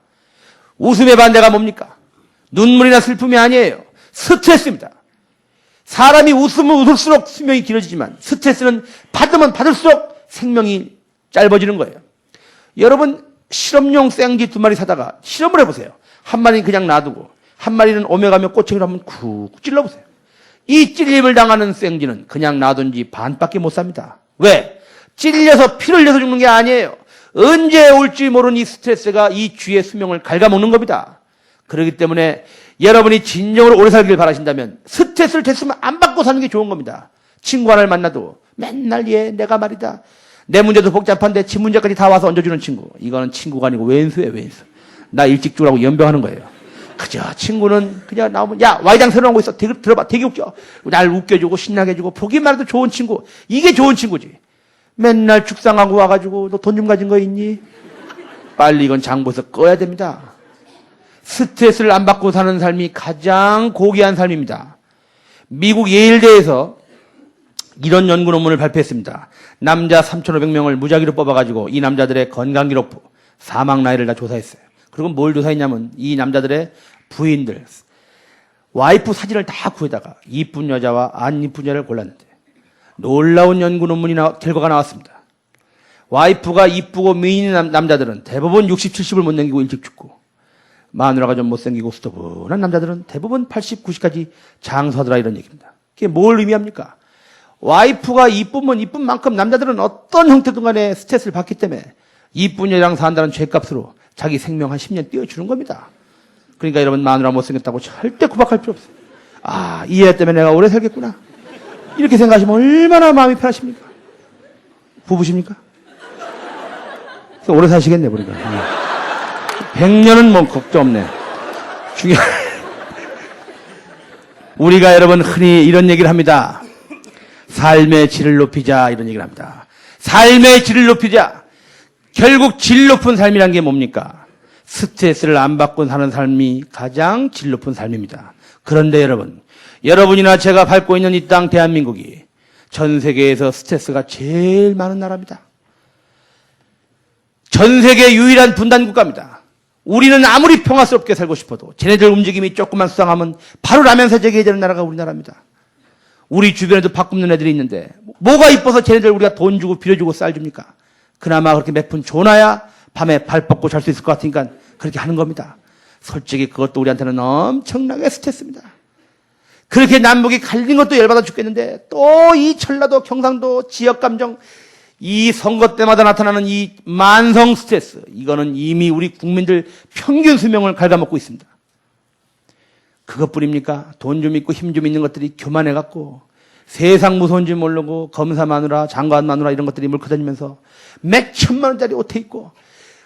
웃음의 반대가 뭡니까? 눈물이나 슬픔이 아니에요. 스트레스입니다. 사람이 웃으면 웃을수록 수명이 길어지지만 스트레스는 받으면 받을수록 생명이 짧아지는 거예요. 여러분 실험용 생쥐 2마리 사다가 실험을 해보세요. 한 마리는 그냥 놔두고 한 마리는 오메가며 꼬챙이로 한번 쿡 찔러보세요. 이 찔림을 당하는 생쥐는 그냥 놔둔 지 반밖에 못 삽니다. 왜? 찔려서 피를 흘려서 죽는 게 아니에요. 언제 올지 모르는 이 스트레스가 이 쥐의 수명을 갉아먹는 겁니다. 그렇기 때문에 여러분이 진정으로 오래 살기를 바라신다면 스트레스를 됐으면 안 받고 사는 게 좋은 겁니다. 친구 하나를 만나도 맨날 내가 말이다. 내 문제도 복잡한데 지 문제까지 다 와서 얹어주는 친구. 이거는 친구가 아니고 왼수예요, 왼수. 나 일찍 죽으라고 연병하는 거예요. 그저 친구는 그냥 나오면 야 와이당 새로 나온 거 있어. 들어봐. 되게 웃겨. 날 웃겨주고 신나게 해주고 보기만 해도 좋은 친구. 이게 좋은 친구지. 맨날 죽상하고 와가지고 너 돈 좀 가진 거 있니? 빨리 이건 장부에서 꺼야 됩니다. 스트레스를 안 받고 사는 삶이 가장 고귀한 삶입니다. 미국 예일대에서 이런 연구 논문을 발표했습니다. 남자 3,500명을 무작위로 뽑아가지고 이 남자들의 건강기록, 사망 나이를 다 조사했어요. 그리고 뭘 조사했냐면 이 남자들의 부인들, 와이프 사진을 다 구해다가 이쁜 여자와 안 이쁜 여자를 골랐는데 놀라운 연구 논문이 결과가 나왔습니다. 와이프가 이쁘고 미인인 남자들은 대부분 60, 70을 못 남기고 일찍 죽고 마누라가 좀 못생기고 수더분한 남자들은 대부분 80, 90까지 장수하더라 이런 얘기입니다. 그게 뭘 의미합니까? 와이프가 이쁘면 이쁜 만큼 남자들은 어떤 형태든 간에 스트레스를 받기 때문에 이쁜 여자랑 산다는 죄값으로 자기 생명 한 10년 띄워주는 겁니다. 그러니까 여러분 마누라 못생겼다고 절대 구박할 필요 없어요. 아, 이 애 때문에 내가 오래 살겠구나. 이렇게 생각하시면 얼마나 마음이 편하십니까? 부부십니까? 오래 사시겠네, 보니까. 100년은 뭐 걱정 없네. 우리가 여러분 흔히 이런 얘기를 합니다. 삶의 질을 높이자 이런 얘기를 합니다. 삶의 질을 높이자. 결국 질 높은 삶이란 게 뭡니까? 스트레스를 안 받고 사는 삶이 가장 질 높은 삶입니다. 그런데 여러분이나 제가 밟고 있는 이 땅 대한민국이 전 세계에서 스트레스가 제일 많은 나라입니다. 전 세계 유일한 분단 국가입니다. 우리는 아무리 평화스럽게 살고 싶어도 쟤네들 움직임이 조금만 수상하면 바로 라면 사재기해야 되는 나라가 우리나라입니다. 우리 주변에도 밥 굽는 애들이 있는데 뭐가 이뻐서 쟤네들 우리가 돈 주고 빌려주고 쌀 줍니까? 그나마 그렇게 몇 푼 줘놔야 밤에 발 뻗고 잘 수 있을 것 같으니까 그렇게 하는 겁니다. 솔직히 그것도 우리한테는 엄청나게 스트레스입니다. 그렇게 남북이 갈린 것도 열받아 죽겠는데 또 이 전라도 경상도 지역감정, 이 선거 때마다 나타나는 이 만성 스트레스, 이거는 이미 우리 국민들 평균 수명을 갉아먹고 있습니다. 그것뿐입니까? 돈 좀 있고 힘 좀 있는 것들이 교만해갖고 세상 무서운지 모르고 검사 마누라, 장관 마누라 이런 것들이 물고 다니면서 몇 천만 원짜리 옷에 입고,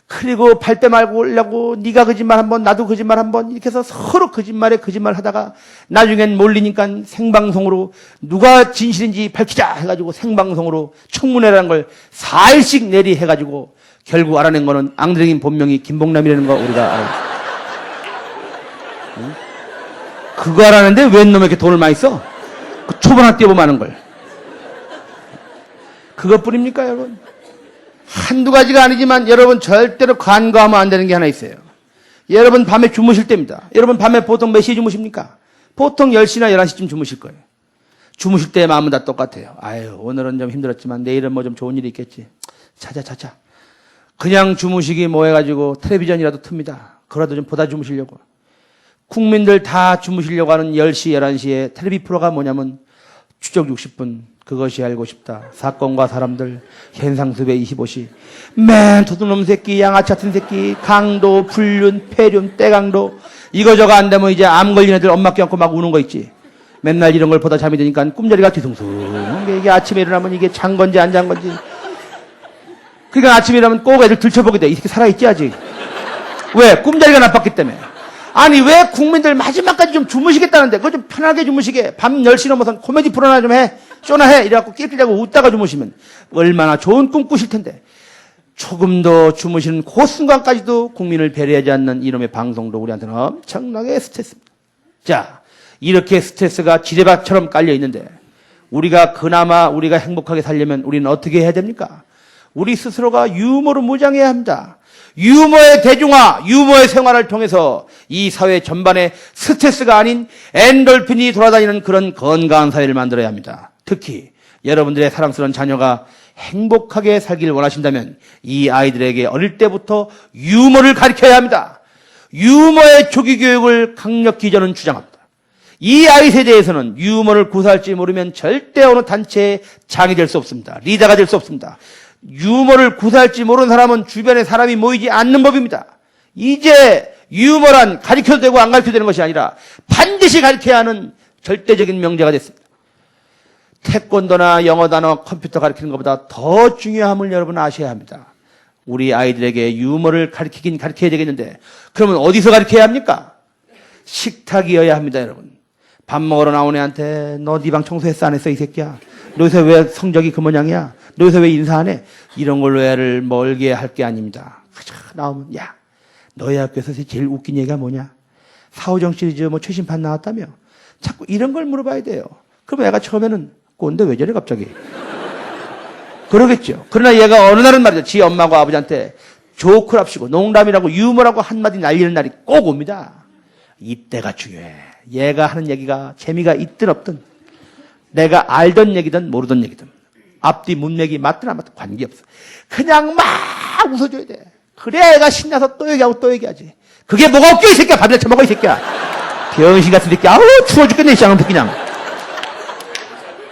그리고 발뺌 말고 오려고 네가 거짓말 한 번, 나도 거짓말 한 번, 이렇게 해서 서로 거짓말에 거짓말 하다가 나중엔 몰리니까 생방송으로 누가 진실인지 밝히자 해가지고 생방송으로 청문회라는 걸 4일씩 내리 해가지고 결국 알아낸 거는 앙드레긴 본명이 김봉남이라는 거 우리가 알아요. 응? 그거 알았는데 웬 놈에 이렇게 돈을 많이 써? 그 초반학 때 보면 아는 걸. 그것뿐입니까, 여러분? 한두 가지가 아니지만 여러분 절대로 간과하면 안 되는 게 하나 있어요. 여러분 밤에 주무실 때입니다. 여러분 밤에 보통 몇 시에 주무십니까? 보통 10시나 11시쯤 주무실 거예요. 주무실 때의 마음은 다 똑같아요. 아유, 오늘은 좀 힘들었지만 내일은 뭐 좀 좋은 일이 있겠지. 자자. 그냥 주무시기 뭐 해가지고 텔레비전이라도 틉니다. 그거라도 좀 보다 주무시려고. 국민들 다 주무시려고 하는 10시, 11시에 텔레비 프로가 뭐냐면 추적 60분, 그것이 알고 싶다, 사건과 사람들, 현상수배 25시, 맨 도둑놈 새끼, 양아치 같은 새끼, 강도, 불륜, 폐륜, 때강도, 이거저거 안 되면 이제 암 걸린 애들 엄마 껴안고 막 우는 거 있지. 맨날 이런 걸 보다 잠이 드니까 꿈자리가 뒤숭숭. 이게 아침에 일어나면 이게 잔 건지 안 잔 건지. 그러니까 아침에 일어나면 꼭 애들 들춰보게 돼. 이 새끼 살아있지 아직. 왜? 꿈자리가 나빴기 때문에. 아니 왜 국민들 마지막까지 좀 주무시겠다는데 그거 좀 편하게 주무시게, 밤 10시 넘어선 코미디 프로나 좀 해, 쇼나 해, 이래갖고 낄낄대고 웃다가 주무시면 얼마나 좋은 꿈 꾸실 텐데, 조금 더 주무시는 그 순간까지도 국민을 배려하지 않는 이놈의 방송도 우리한테는 엄청나게 스트레스입니다. 자, 이렇게 스트레스가 지뢰밭처럼 깔려 있는데 우리가 그나마 우리가 행복하게 살려면 우리는 어떻게 해야 됩니까? 우리 스스로가 유머로 무장해야 합니다. 유머의 대중화, 유머의 생활을 통해서 이 사회 전반에 스트레스가 아닌 엔돌핀이 돌아다니는 그런 건강한 사회를 만들어야 합니다. 특히 여러분들의 사랑스러운 자녀가 행복하게 살기를 원하신다면 이 아이들에게 어릴 때부터 유머를 가르쳐야 합니다. 유머의 조기 교육을 강력히 저는 주장합니다. 이 아이 세대에서는 유머를 구사할지 모르면 절대 어느 단체의 장이 될 수 없습니다. 리더가 될 수 없습니다. 유머를 구사할지 모르는 사람은 주변에 사람이 모이지 않는 법입니다. 이제 유머란 가르쳐도 되고 안 가르쳐도 되는 것이 아니라 반드시 가르쳐야 하는 절대적인 명제가 됐습니다. 태권도나 영어 단어, 컴퓨터 가르치는 것보다 더 중요함을 여러분 아셔야 합니다. 우리 아이들에게 유머를 가르치긴 가르쳐야 되겠는데 그러면 어디서 가르쳐야 합니까? 식탁이어야 합니다, 여러분. 밥 먹으러 나온 애한테 너 네 방 청소했어 안 했어 이 새끼야? 너 요새 왜 성적이 그 모양이야? 너 요새 왜 인사 안 해? 이런 걸로 애를 멀게 할 게 아닙니다. 나오면 야, 너희 학교에서 제일 웃긴 얘기가 뭐냐? 사오정 시리즈 뭐 최신판 나왔다며? 자꾸 이런 걸 물어봐야 돼요. 그럼 애가 처음에는 꼰대 왜 저래 갑자기? 그러겠죠. 그러나 얘가 어느 날은 말이죠. 지 엄마하고 아버지한테 조크랍시고 농담이라고 유머라고 한마디 날리는 날이 꼭 옵니다. 이때가 중요해. 얘가 하는 얘기가 재미가 있든 없든, 내가 알던 얘기든 모르던 얘기든, 앞뒤 문맥이 맞든 안 맞든 관계없어. 그냥 막 웃어줘야 돼. 그래야 애가 신나서 또 얘기하고 또 얘기하지. 그게 뭐가 웃겨 이 새끼야. 밥이나 처먹어 이 새끼야. 병신 같은 새끼. 아우 추워 죽겠네 이 쌍놈 그냥.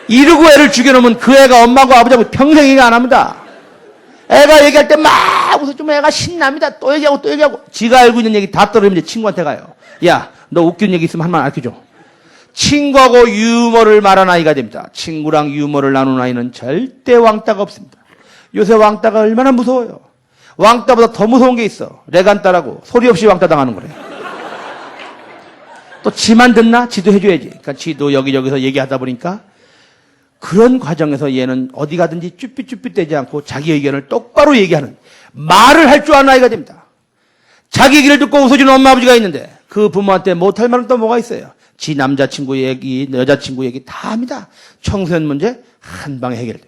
이러고 애를 죽여놓으면 그 애가 엄마하고 아버지하고 평생 얘기 안 합니다. 애가 얘기할 때 막 웃어주면 애가 신납니다. 또 얘기하고 또 얘기하고. 지가 알고 있는 얘기 다 떨어지면 이제 친구한테 가요. 야, 너 웃기는 얘기 있으면 한 번 알려줘. 친구하고 유머를 말하는 아이가 됩니다. 친구랑 유머를 나누는 아이는 절대 왕따가 없습니다. 요새 왕따가 얼마나 무서워요. 왕따보다 더 무서운 게 있어. 레간따라고 소리 없이 왕따 당하는 거래. 또 지만 듣나? 지도 해줘야지. 그러니까 지도 여기저기서 얘기하다 보니까 그런 과정에서 얘는 어디 가든지 쭈삣쭈삣대지 않고 자기 의견을 똑바로 얘기하는, 말을 할 줄 아는 아이가 됩니다. 자기 얘기를 듣고 웃어주는 엄마 아버지가 있는데 그 부모한테 못할 말은 또 뭐가 있어요? 지 남자친구 얘기, 여자친구 얘기 다 합니다. 청소년 문제 한 방에 해결돼.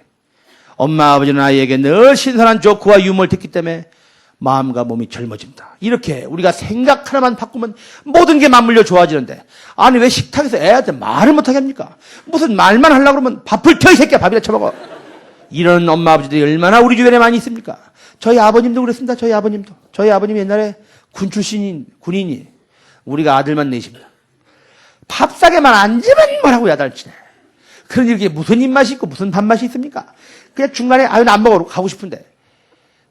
엄마 아버지는 아이에게 늘 신선한 조크와 유머를 듣기 때문에 마음과 몸이 젊어집니다. 이렇게 우리가 생각 하나만 바꾸면 모든 게 맞물려 좋아지는데, 아니 왜 식탁에서 애한테 말을 못하게 합니까? 무슨 말만 하려고 그러면 밥을 켜 이 새끼야. 밥이나 처먹어. 이런 엄마 아버지들이 얼마나 우리 주변에 많이 있습니까? 저희 아버님도 그랬습니다. 저희 아버님도. 저희 아버님 옛날에 군 출신인 군인이 우리가 아들만 넷입니다. 밥싸게만 앉으면 뭐라고 야단치네. 그러니 이게 무슨 입맛이 있고 무슨 밥맛이 있습니까? 그냥 중간에 아유 나 안 먹어 가고 싶은데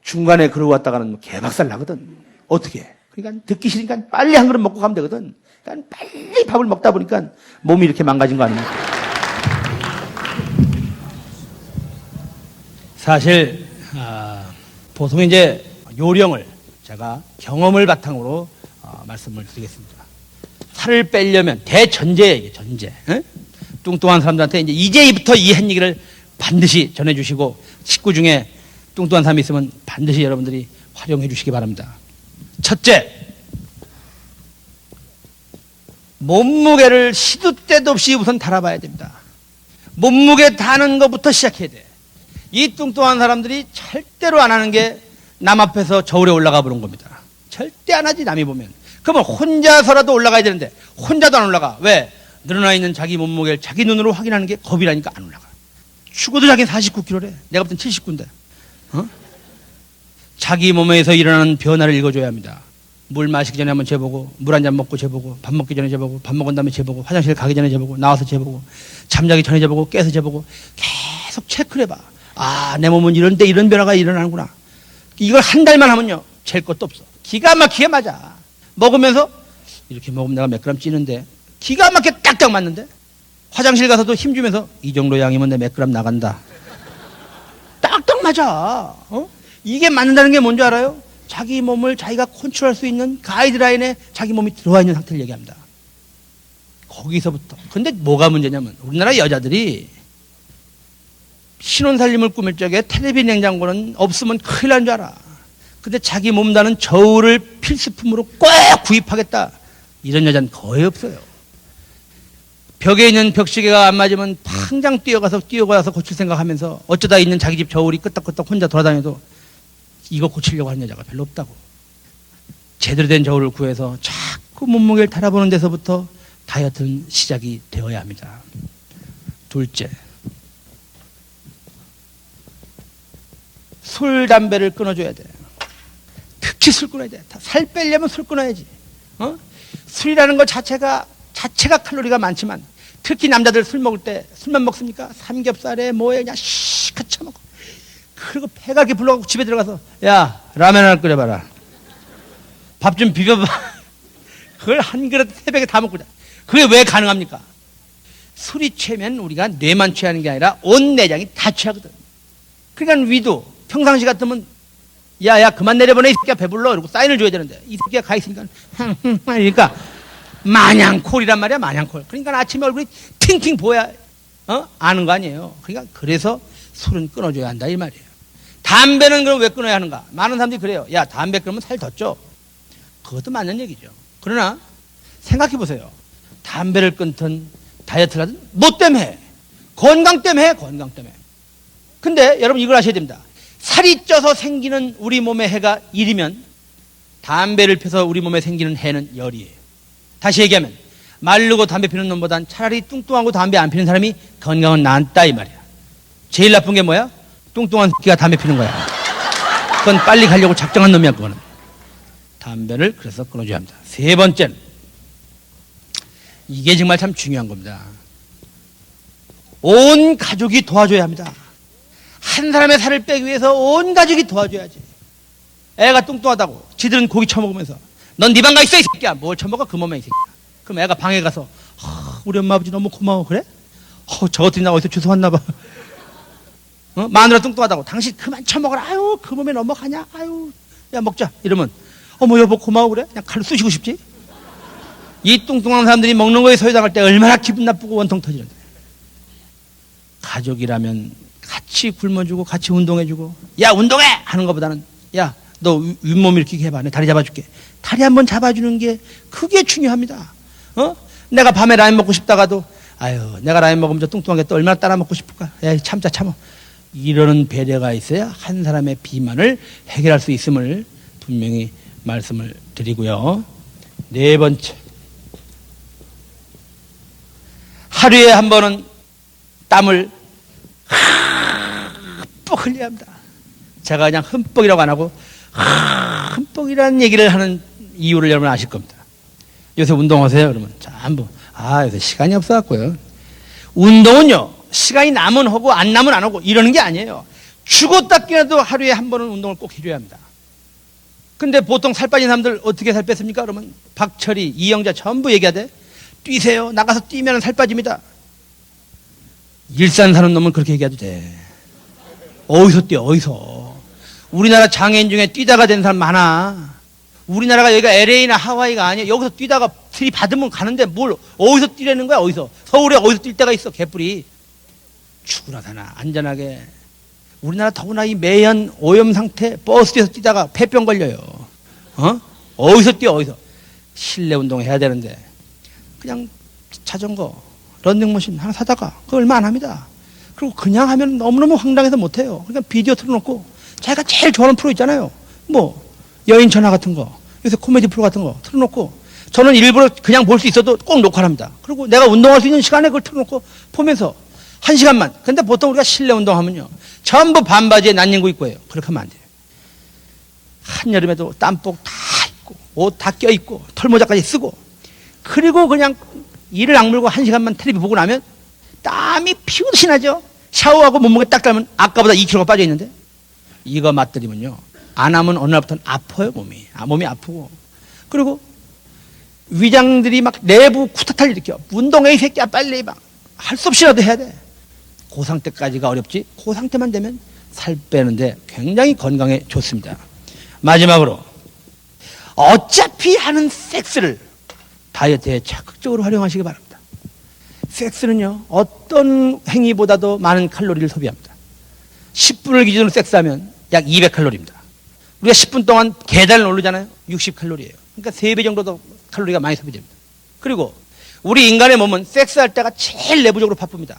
중간에 그러고 왔다가는 개박살 나거든. 어떻게 해? 그러니까 듣기 싫으니까 빨리 한 그릇 먹고 가면 되거든. 그러니까 빨리 밥을 먹다 보니까 몸이 이렇게 망가진 거 아닙니까? 사실 보통 이제 요령을 제가 경험을 바탕으로 말씀을 드리겠습니다. 살을 빼려면 대전제예요, 이게 전제. 에? 뚱뚱한 사람들한테 이제부터 이 한 얘기를 반드시 전해주시고 식구 중에 뚱뚱한 사람이 있으면 반드시 여러분들이 활용해 주시기 바랍니다. 첫째, 몸무게를 시도 때도 없이 우선 달아봐야 됩니다. 몸무게 다는 것부터 시작해야 돼. 이 뚱뚱한 사람들이 절대로 안 하는 게 남 앞에서 저울에 올라가 보는 겁니다. 절대 안 하지, 남이 보면. 그러면 혼자서라도 올라가야 되는데 혼자도 안 올라가. 왜? 늘어나 있는 자기 몸무게를 자기 눈으로 확인하는 게 겁이 나니까 안 올라가. 죽어도 자기는 49kg래. 내가 볼 땐 79인데. 자기 몸에서 일어나는 변화를 읽어줘야 합니다. 물 마시기 전에 한번 재보고, 물 한 잔 먹고 재보고, 밥 먹기 전에 재보고, 밥 먹은 다음에 재보고, 화장실 가기 전에 재보고, 나와서 재보고, 잠자기 전에 재보고, 깨서 재보고, 계속 체크를 해봐. 아, 내 몸은 이런데 이런 변화가 일어나는구나. 이걸 한 달만 하면요, 잴 것도 없어. 기가 막히게 맞아. 먹으면서, 이렇게 먹으면 내가 몇 그램 찌는데, 기가 막히게 딱딱 맞는데, 화장실 가서도 힘주면서, 이 정도 양이면 내 몇 그램 나간다. 딱딱 맞아. 이게 맞는다는 게 뭔지 알아요? 자기 몸을 자기가 컨트롤할 수 있는 가이드라인에 자기 몸이 들어와 있는 상태를 얘기합니다. 거기서부터. 근데 뭐가 문제냐면 우리나라 여자들이 신혼살림을 꾸밀 적에 텔레비 냉장고는 없으면 큰일 난 줄 알아. 근데 자기 몸다는 저울을 필수품으로 꼭 구입하겠다. 이런 여자는 거의 없어요. 벽에 있는 벽시계가 안 맞으면 당장 뛰어가서 고칠 생각하면서 어쩌다 있는 자기 집 저울이 끄떡끄떡 혼자 돌아다녀도 이거 고치려고 하는 여자가 별로 없다고. 제대로 된 저울을 구해서 자꾸 몸무게를 달아보는 데서부터 다이어트는 시작이 되어야 합니다. 둘째, 술, 담배를 끊어줘야 돼. 특히 술 끊어야 돼. 살 빼려면 술 끊어야지. 술이라는 것 자체가 칼로리가 많지만 특히 남자들 술 먹을 때 술만 먹습니까? 삼겹살에 뭐에 그냥 시컷 쳐먹고 그리고 배가 이렇게 불러가고 집에 들어가서 야 라면 하나 끓여봐라. 밥 좀 비벼봐. 그걸 한 그릇 새벽에 다 먹고 자. 그게 왜 가능합니까? 술이 취하면 우리가 뇌만 취하는 게 아니라 온 내장이 다 취하거든. 그러니까 위도 평상시 같으면 야야 그만 내려보내 이 새끼야 배불러 이러고 사인을 줘야 되는데 이 새끼가 가 있으니까 그러니까 마냥콜이란 말이야. 마냥콜. 그러니까 아침에 얼굴이 팅팅 보여야 아는 거 아니에요. 그러니까 그래서 술은 끊어줘야 한다 이 말이에요. 담배는 그럼 왜 끊어야 하는가? 많은 사람들이 그래요. 야 담배 끊으면 살 더 쪄. 그것도 맞는 얘기죠. 그러나 생각해 보세요. 담배를 끊든 다이어트를 하든 뭐 때문에 해? 건강 때문에 해. 건강 때문에. 근데 여러분 이걸 아셔야 됩니다. 살이 쪄서 생기는 우리 몸의 해가 1이면 담배를 펴서 우리 몸에 생기는 해는 10이에요. 다시 얘기하면 마르고 담배 피는 놈보단 차라리 뚱뚱하고 담배 안 피는 사람이 건강은 낫다 이 말이야. 제일 나쁜 게 뭐야? 뚱뚱한 새끼가 담배 피는 거야. 그건 빨리 가려고 작정한 놈이야. 그거는. 담배를 그래서 끊어줘야 합니다. 세 번째는 이게 정말 참 중요한 겁니다. 온 가족이 도와줘야 합니다. 한 사람의 살을 빼기 위해서 온 가족이 도와줘야지. 애가 뚱뚱하다고 지들은 고기 처먹으면서 넌 네 방 가 있어 이 새끼야. 뭘 처먹어 그 몸에 이 새끼야. 그럼 애가 방에 가서 우리 엄마 아버지 너무 고마워. 그래? 저것들이 나 어디서 주워 왔나 봐. 마누라 뚱뚱하다고 당신 그만 처먹어라. 아유 그 몸에 넘어가냐. 아유 야 먹자. 이러면 어머 여보 고마워. 그래? 그냥 칼로 쑤시고 싶지. 이 뚱뚱한 사람들이 먹는 거에 소외당할 때 얼마나 기분 나쁘고 원통 터지는데. 가족이라면 같이 굶어주고 같이 운동해주고 야 운동해 하는 것보다는 야 너 윗몸 일으키게 해봐. 내 다리 잡아줄게. 다리 한번 잡아주는 게 그게 중요합니다. 내가 밤에 라면 먹고 싶다가도 아유 내가 라면 먹으면 저 뚱뚱한 게 또 얼마나 따라 먹고 싶을까. 야 참어. 이러는 배려가 있어야 한 사람의 비만을 해결할 수 있음을 분명히 말씀을 드리고요. 네 번째, 하루에 한 번은 땀을 흘려야 합니다. 제가 그냥 흠뻑이라고 안 하고 흠뻑이라는 얘기를 하는 이유를 여러분 아실 겁니다. 요새 운동하세요? 그러면 전부 요새 시간이 없어갖고요. 운동은요, 시간이 나면 하고 안 나면 안 하고 이러는 게 아니에요. 죽었다 깨어나도 하루에 한 번은 운동을 꼭 해줘야 합니다. 근데 보통 살 빠진 사람들 어떻게 살 뺐습니까? 그러면 박철희, 이영자 전부 얘기하대. 뛰세요. 나가서 뛰면 살 빠집니다. 일산 사는 놈은 그렇게 얘기해도 돼. 어디서 뛰어, 어디서. 우리나라 장애인 중에 뛰다가 된 사람 많아. 우리나라가 여기가 LA나 하와이가 아니야. 여기서 뛰다가 들이받으면 가는데 뭘 어디서 뛰라는 거야, 어디서. 서울에 어디서 뛸 때가 있어, 개뿔이. 죽으나 사나 안전하게. 우리나라 더구나 이 매연 오염 상태, 버스 뒤에서 뛰다가 폐병 걸려요. 어디서 뛰어, 어디서. 실내 운동 해야 되는데 그냥 자전거, 런닝머신 하나 사다가 그거 얼마 안 합니다. 그리고 그냥 하면 너무너무 황당해서 못해요. 그러니까 비디오 틀어놓고 자기가 제일 좋아하는 프로 있잖아요. 뭐 여인 전화 같은 거, 요새 코미디 프로 같은 거 틀어놓고, 저는 일부러 그냥 볼 수 있어도 꼭 녹화를 합니다. 그리고 내가 운동할 수 있는 시간에 그걸 틀어놓고 보면서 1시간만. 근데 보통 우리가 실내 운동하면요, 전부 반바지에 난닝구 입고 해요. 그렇게 하면 안 돼요. 한여름에도 땀복 다 입고 옷 다 껴입고 털모자까지 쓰고, 그리고 그냥 이를 악물고 1시간만 텔레비 보고 나면 땀이 피우듯이 나죠. 샤워하고 몸무게 딱 달면 아까보다 2kg가 빠져 있는데, 이거 맞들이면요, 안 하면 어느 날부터는 아파요. 몸이 아프고. 그리고 위장들이 막 내부 쿠타탈 일으켜. 운동해 이 새끼야, 빨리 막 할 수 없이라도 해야 돼. 그 상태까지가 어렵지, 그 상태만 되면 살 빼는데 굉장히 건강에 좋습니다. 마지막으로, 어차피 하는 섹스를 다이어트에 적극적으로 활용하시기 바랍니다. 섹스는요, 어떤 행위보다도 많은 칼로리를 소비합니다. 10분을 기준으로 섹스하면 약 200칼로리입니다. 우리가 10분 동안 계단을 오르잖아요. 60칼로리예요. 그러니까 3배 정도 더 칼로리가 많이 소비됩니다. 그리고 우리 인간의 몸은 섹스할 때가 제일 내부적으로 바쁩니다.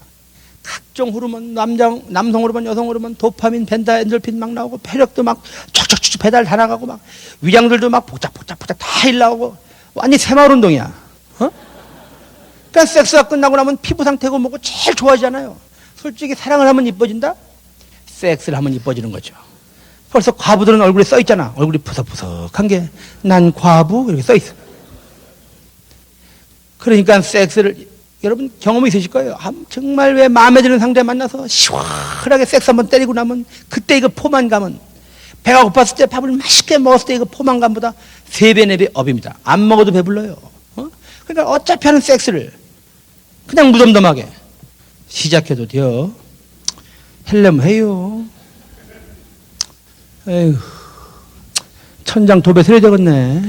각종 호르몬, 남성 호르몬, 여성 호르몬, 도파민, 벤다, 엔돌핀 막 나오고, 폐력도 막 촉촉촉 배달 다 나가고, 막 위장들도 막 복작복작 다 일나오고, 완전히 새마을 운동이야. 그러니까 섹스가 끝나고 나면 피부 상태고 뭐고 제일 좋아지잖아요. 솔직히 사랑을 하면 이뻐진다? 섹스를 하면 이뻐지는 거죠. 벌써 과부들은 얼굴에 써 있잖아. 얼굴이 푸석푸석한 게 난 과부 이렇게 써 있어. 그러니까 섹스를, 여러분 경험이 있으실 거예요. 정말 왜 마음에 드는 상대 만나서 시원하게 섹스 한번 때리고 나면 그때 이거 포만감은, 배가 고팠을 때 밥을 맛있게 먹었을 때 이거 포만감보다 3배, 4배 업입니다. 안 먹어도 배불러요. 그러니까 어차피 하는 섹스를 그냥 무덤덤하게 시작해도 돼요. 헬렘 해요. 에휴, 천장 도배 세례 적었네.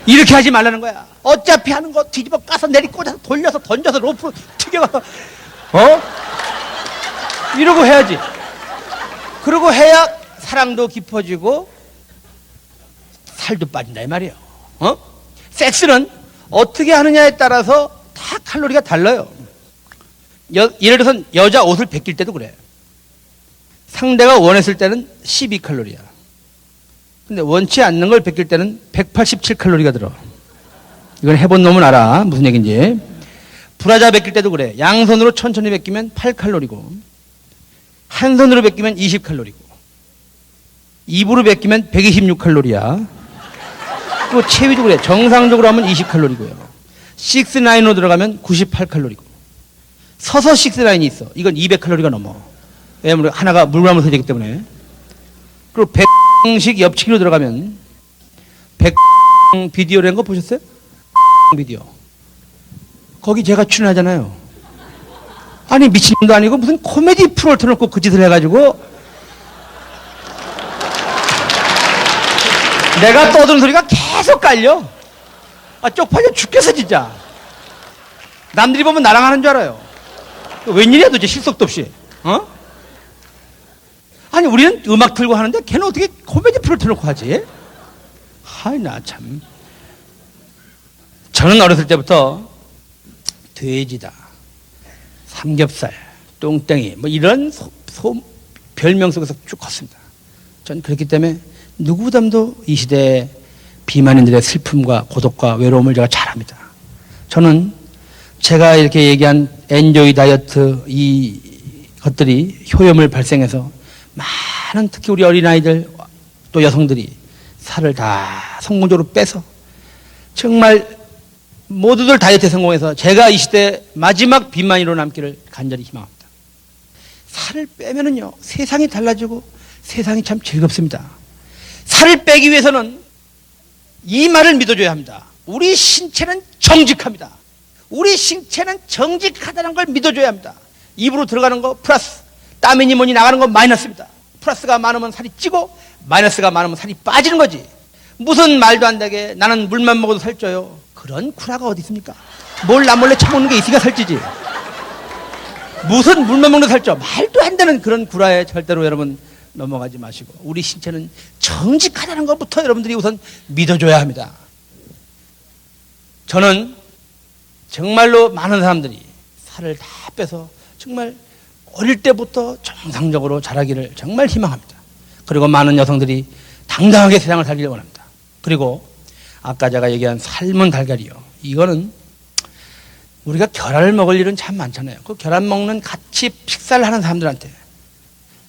이렇게 하지 말라는 거야. 어차피 하는 거 뒤집어 까서 내리 꽂아서 돌려서 던져서 로프로 튀겨가, 이러고 해야지. 그러고 해야 사랑도 깊어지고 살도 빠진다 이 말이에요. 섹스는 어떻게 하느냐에 따라서 다 칼로리가 달라요. 예를 들어서 여자 옷을 벗길 때도 그래. 상대가 원했을 때는 12칼로리야. 근데 원치 않는 걸 벗길 때는 187칼로리가 들어. 이건 해본 놈은 알아, 무슨 얘기인지. 브라자 벗길 때도 그래. 양손으로 천천히 벗기면 8칼로리고, 한 손으로 벗기면 20칼로리고, 입으로 벗기면 126칼로리야. 또 체위도 그래. 정상적으로 하면 20칼로리고요. 6-9로 들어가면 98칼로리고, 서서 6-9이 있어. 이건 200칼로리가 넘어. 왜냐면 하나가 물감을 써야 되기 때문에. 그리고 100식 옆치기로 들어가면 100 비디오라는 거 보셨어요? 비디오. 거기 제가 출연하잖아요. 아니 미친놈도 아니고 무슨 코미디 프로를 틀어놓고 그 짓을 해가지고 내가 떠드는 소리가 계속 깔려. 쪽팔려 죽겠어 진짜. 남들이 보면 나랑 하는 줄 알아요. 웬일이야 도대체, 실속도 없이. 아니 우리는 음악 틀고 하는데 걔는 어떻게 코미디 프로를 틀어놓고 하지? 하이 나 참. 저는 어렸을 때부터 돼지다, 삼겹살, 똥땡이 뭐 이런 별명 속에서 쭉 컸습니다. 전 그렇기 때문에 누구보다도 이 시대의 비만인들의 슬픔과 고독과 외로움을 제가 잘 압니다. 저는 제가 이렇게 얘기한 엔조이 다이어트 이것 것들이 효염을 발생해서 많은 특히 우리 어린아이들 또 여성들이 살을 다 성공적으로 빼서 정말 모두들 다이어트에 성공해서 제가 이 시대 마지막 비만이로 남기를 간절히 희망합니다. 살을 빼면은요 세상이 달라지고 세상이 참 즐겁습니다. 살을 빼기 위해서는 이 말을 믿어줘야 합니다. 우리 신체는 정직합니다. 우리 신체는 정직하다는 걸 믿어줘야 합니다. 입으로 들어가는 거 플러스, 땀이니 뭐니 나가는 거 마이너스입니다. 플러스가 많으면 살이 찌고 마이너스가 많으면 살이 빠지는 거지. 무슨 말도 안 되게 나는 물만 먹어도 살쪄요. 그런 구라가 어디 있습니까? 뭘 나 몰래 처먹는 게 있으니까 살찌지. 무슨 물만 먹는 살쪄. 말도 안 되는 그런 구라에 절대로 여러분 넘어가지 마시고 우리 신체는 정직하다는 것부터 여러분들이 우선 믿어줘야 합니다. 저는 정말로 많은 사람들이 살을 다 빼서 정말 어릴 때부터 정상적으로 자라기를 정말 희망합니다. 그리고 많은 여성들이 당당하게 세상을 살기를 원합니다. 그리고 아까 제가 얘기한 삶은 달걀이요. 이거는 우리가 계란을 먹을 일은 참 많잖아요. 그 계란 먹는 같이 식사를 하는 사람들한테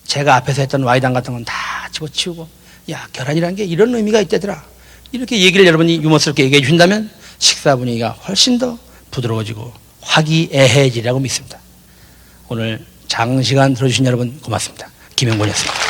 제가 앞에서 했던 와이당 같은 건 다 집어치우고 야 계란이라는 게 이런 의미가 있다더라. 이렇게 얘기를 여러분이 유머스럽게 얘기해 주신다면 식사 분위기가 훨씬 더 부드러워지고 화기애애해지리라고 믿습니다. 오늘 장시간 들어주신 여러분 고맙습니다. 김영곤이었습니다.